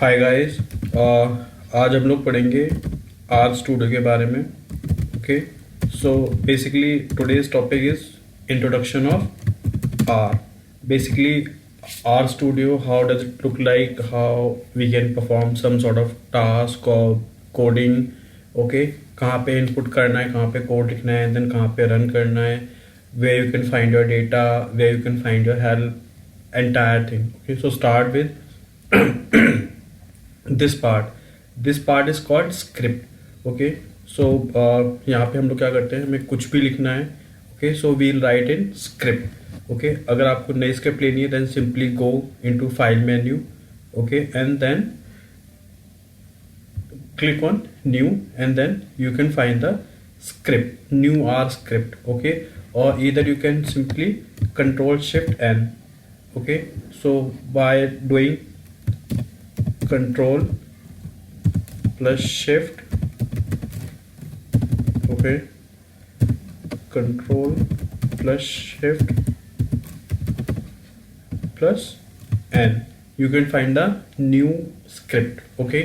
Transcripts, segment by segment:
Hi guys. आज हम लोग पढ़ेंगे आर स्टूडियो के बारे में। Okay, so basically today's topic is introduction of R. Basically R studio, how does it look like, how we can perform some sort of task और coding. Okay, कहाँ पे इनपुट करना है, कहाँ पे कोड लिखना है, देन कहाँ पे रन करना है, where you can find your data, where you can find your help, entire thing. Okay, so start with this part is called script. Okay, so यहाँ पे हम लोग क्या करते हैं, हमें कुछ भी लिखना है. Okay, so we'll write in script. Okay, अगर आपको नई स्क्रिप्ट लेनी है then simply go into file menu. Okay, and then click on new and then you can find the script, new R script. Okay, or either you can simply control shift N. Okay, so by doing control plus shift, okay, control plus shift plus N, you can find the new script. Okay,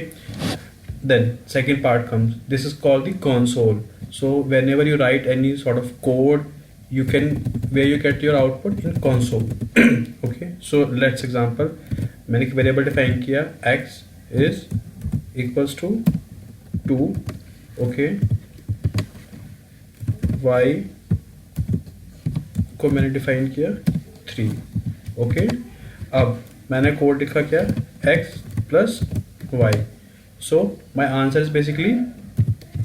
then second part comes, this is called the console. So whenever you write any sort of code, you can, where you get your output in console. Okay, so let's example, मैंने एक variable define किया, x is equals to 2. Okay, y को मैंने define किया 3. Okay, अब मैंने code लिखा क्या, x plus y. So my answer is basically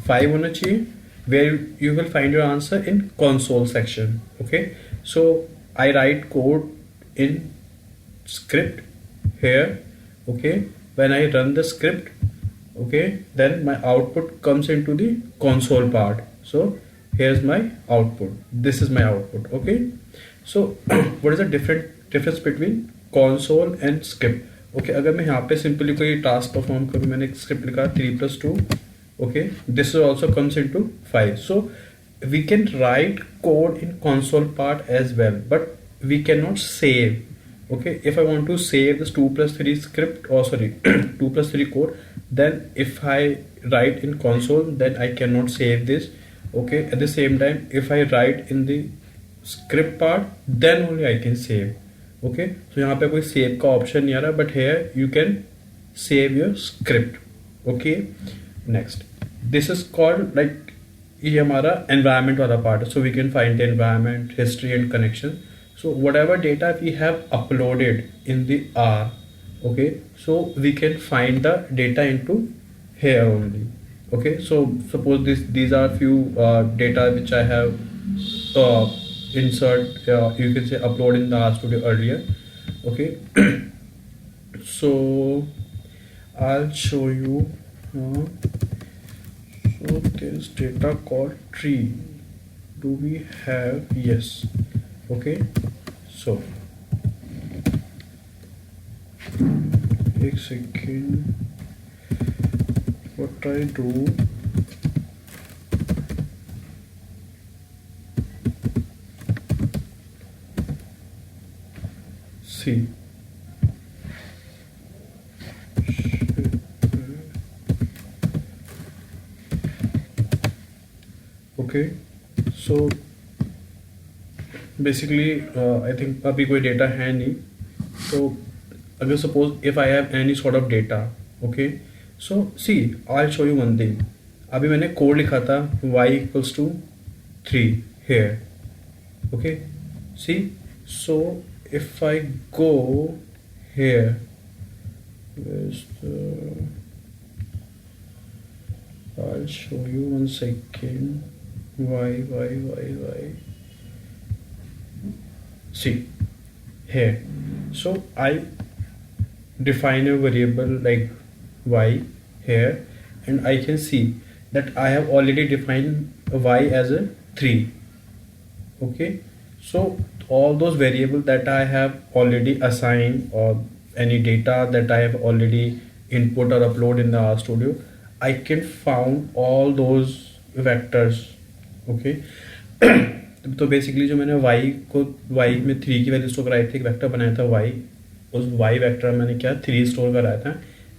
5 होना चाहिए, where you will find your answer in console section. Okay, so I write code in script here. Okay, when I run the script, okay, then my output comes into the console part. So here's my output, this is my output. Okay, so what is the difference between console and script? Okay, अगर मैं यहाँ पे simply कोई task perform करूँ, मैंने एक script लिखा 3 + 2. Okay, this also comes into 5. So we can write code in console part as well, but we cannot save. Okay, if I want to save this 2 + 3 script, or sorry 2 + 3 code, then if I write in console, then I cannot save this. Okay, at the same time, if I write in the script part, then only I can save. Okay, so यहाँ पे कोई save का option नहीं आ रहा, but here you can save your script. Okay, next, this is called like, ये हमारा environment वाला part है. So we can find the environment, history and connection. So whatever data we have uploaded in the R, okay, so we can find the data into here only. Okay, so suppose these are few data which I have insert, you can say upload in the R Studio earlier. Okay, so I'll show you. So there is data called tree. Do we have? Yes. Okay, so एक second, what I do, see, okay, so basically I think अभी कोई data है नहीं. तो अगर suppose if I have any sort of data, okay, so see I show you one thing. अभी मैंने code लिखा था y = 3 here. Okay, see, so if I go here, I'll show you 1 second. y. See here, so I define a variable like y here, and I can see that I have already defined y as a 3. Okay, so all those variables that I have already assigned, or any data that I have already input or upload in the R Studio, I can found all those vectors. Okay, तो basically जो मैंने y में 3 की value store कराई थी, एक vector बनाया था y, उस y वेक्टर मैंने क्या 3 स्टोर कराया था,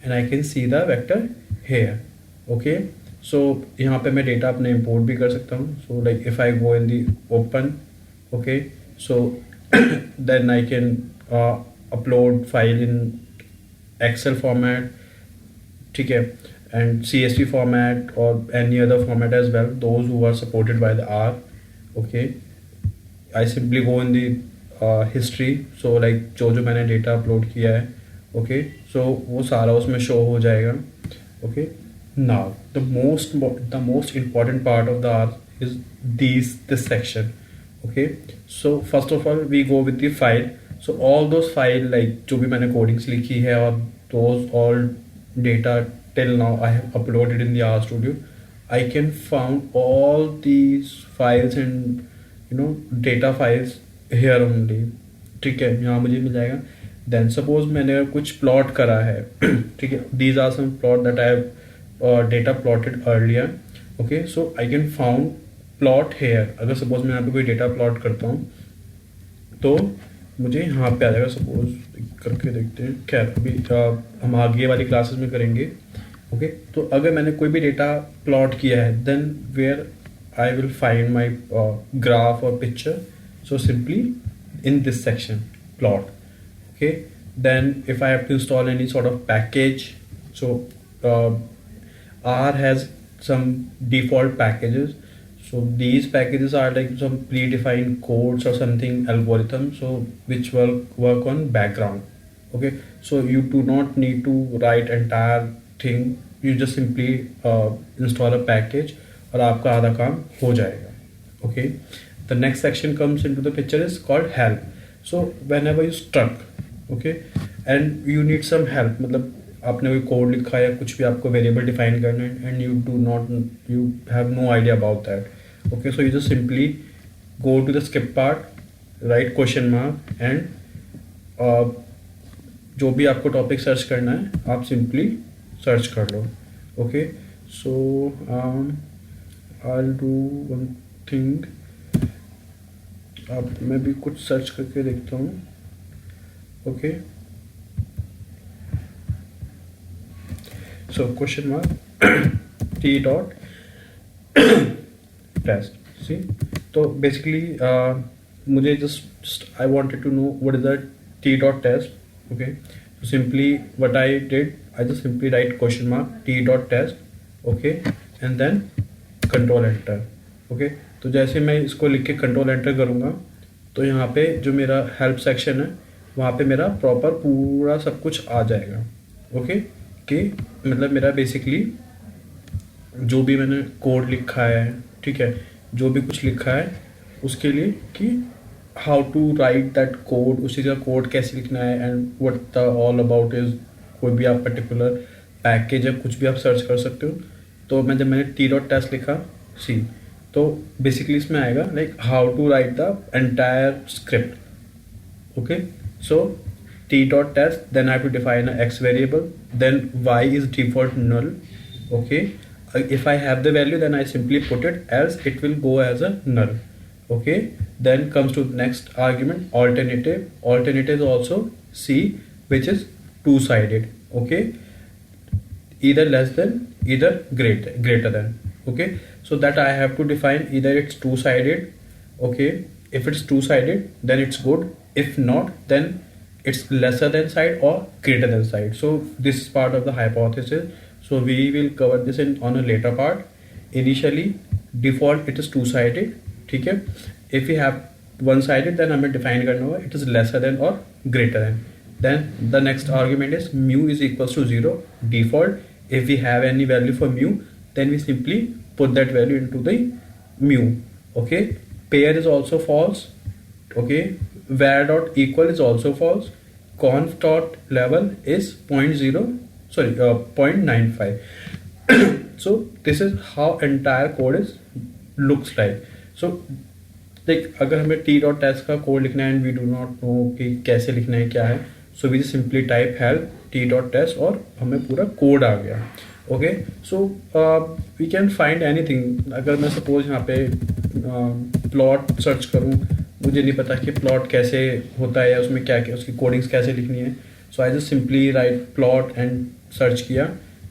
and I can see the vector here. Okay, so यहाँ पे मैं डेटा अपने import भी कर सकता हूँ. So like if I go in the open, okay, so then I can upload file in Excel format, ठीक है, and CSV format or any other format as well, those who are supported by the R. Okay, I simply go in the history, so like जो मैंने data upload किया है, okay, so वो सारा उसमें show हो जाएगा. Okay, now the most important part of the R is this section. Okay, so first of all we go with the file. So all those file like जो भी मैंने कोडिंग्स लिखी है और those all data till now I have uploaded in the RStudio, I can found all these files and data files here only. ठीक है, यहाँ मुझे मिल जाएगा. Then suppose मैंने कुछ प्लॉट करा है, ठीक है, these are some plot that I have data plotted earlier. Okay, so I can found plot here. अगर suppose मैं यहाँ पे कोई डेटा प्लॉट करता हूँ तो मुझे यहाँ पे आ जाएगा. सपोज करके देखते हैं. खैर अभी हम आगे वाली क्लासेस में करेंगे. ओके, तो अगर मैंने कोई भी डेटा प्लॉट किया है, then where I will find my graph और picture. So simply in this section plot. Okay, then if I have to install any sort of package, so R has some default packages. So these packages are like some predefined codes or something algorithm, so which will work on background. Okay, so you do not need to write entire thing. You just simply install a package और आपका आधा काम हो जाएगा. Okay, the next section comes into the picture is called help. So whenever you stuck, okay, and you need some help, मतलब आपने कोई code लिखा है या कुछ भी आपको वेरिएबल डिफाइन करना है and you have no idea about that. Okay, so you just simply go to the skip part, write question mark and जो भी आपको टॉपिक सर्च करना है आप सिंपली सर्च कर लो. Okay, so I'll do one thing. अब मैं भी कुछ सर्च करके देखता हूँ. Okay, so question mark t dot test. See, so basically मुझे just I wanted to know what is the t dot test. Okay, so simply what I did, I just simply write question mark t dot test. Okay, and then control enter. Okay, तो जैसे मैं इसको लिख के control enter करूँगा तो यहाँ पे जो मेरा हेल्प सेक्शन है वहाँ पे मेरा प्रॉपर पूरा सब कुछ आ जाएगा. ओके, कि मतलब मेरा बेसिकली जो भी मैंने कोड लिखा है, ठीक है, जो भी कुछ लिखा है उसके लिए कि how to write that code, उसी का कोड कैसे लिखना है and what the all about is. कोई भी आप पर्टिकुलर पैकेज है कुछ भी आप सर्च कर सकते हो. तो जब मैंने टी डॉट टेस्ट लिखा सी, तो बेसिकली इसमें आएगा like how to write the entire script. Okay, so t dot test, then I have to define a x variable, then y is default null. Okay, if I have the value then I simply put it, else it will go as a null. Okay, then comes to next argument alternative. Alternative is also c, which is two-sided. Okay, either less than, either greater than. Okay, so that I have to define either it's two-sided. Okay, if it's two-sided then it's good, if not then it's lesser than side or greater than side. So this is part of the hypothesis, so we will cover this on a later part. Initially default it is two-sided. ठीक है, if we have one-sided then हमें define करना होगा it is lesser than or greater than. Then the next argument is mu is equals to 0 default. If we have any value for mu then we simply put that value into the mu. Okay, pair is also false. Okay, var dot equal is also false. Conf dot level is 0.95. So this is how entire code is looks like. So like अगर हमें t dot test का code लिखना है and we do not know कि कैसे लिखना है क्या है, so we simply type help t dot test और हमें पूरा कोड आ गया. Okay, so we can find anything. अगर मैं सपोज यहाँ पे प्लॉट सर्च करूँ, मुझे नहीं पता कि प्लॉट कैसे होता है या उसमें क्या क्या उसकी कोडिंग्स कैसे लिखनी है. So I just simply write plot and search किया,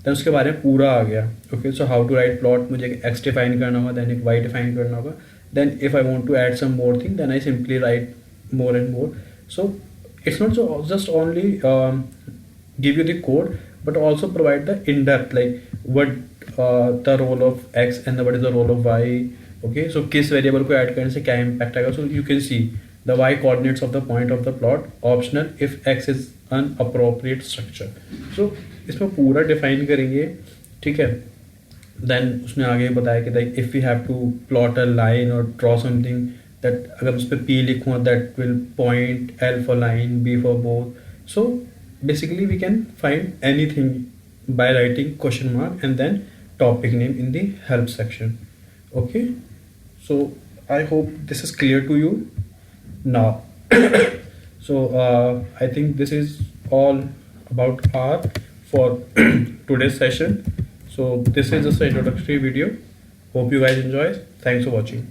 देन उसके बारे में पूरा आ गया. Okay, so how to write plot, मुझे एक एक्स डिफाइन करना होगा, देन एक वाई डिफाइन करना होगा, then if I want to add some more thing, then I simply write more and more. So it's not just only give you the code, but also provide the in-depth, like what the role of x and what is the role of y. Okay, so किस variable को add करने से क्या impact आएगा. So you can see the y coordinates of the point of the plot, optional if x is an appropriate structure. So इसमें पूरा define करेंगे. ठीक है, देन उसने आगे बताया कि like if we have to plot a line और ड्रॉ समथिंग, दैट अगर उस पर P लिखूँ that will point, L for line, B for both. So basically we can find anything by writing question mark and then topic name in the help section. Okay, so I hope this is clear to you now. So I think this is all about R for today's session. So this is just an introductory video. Hope you guys enjoy. Thanks for watching.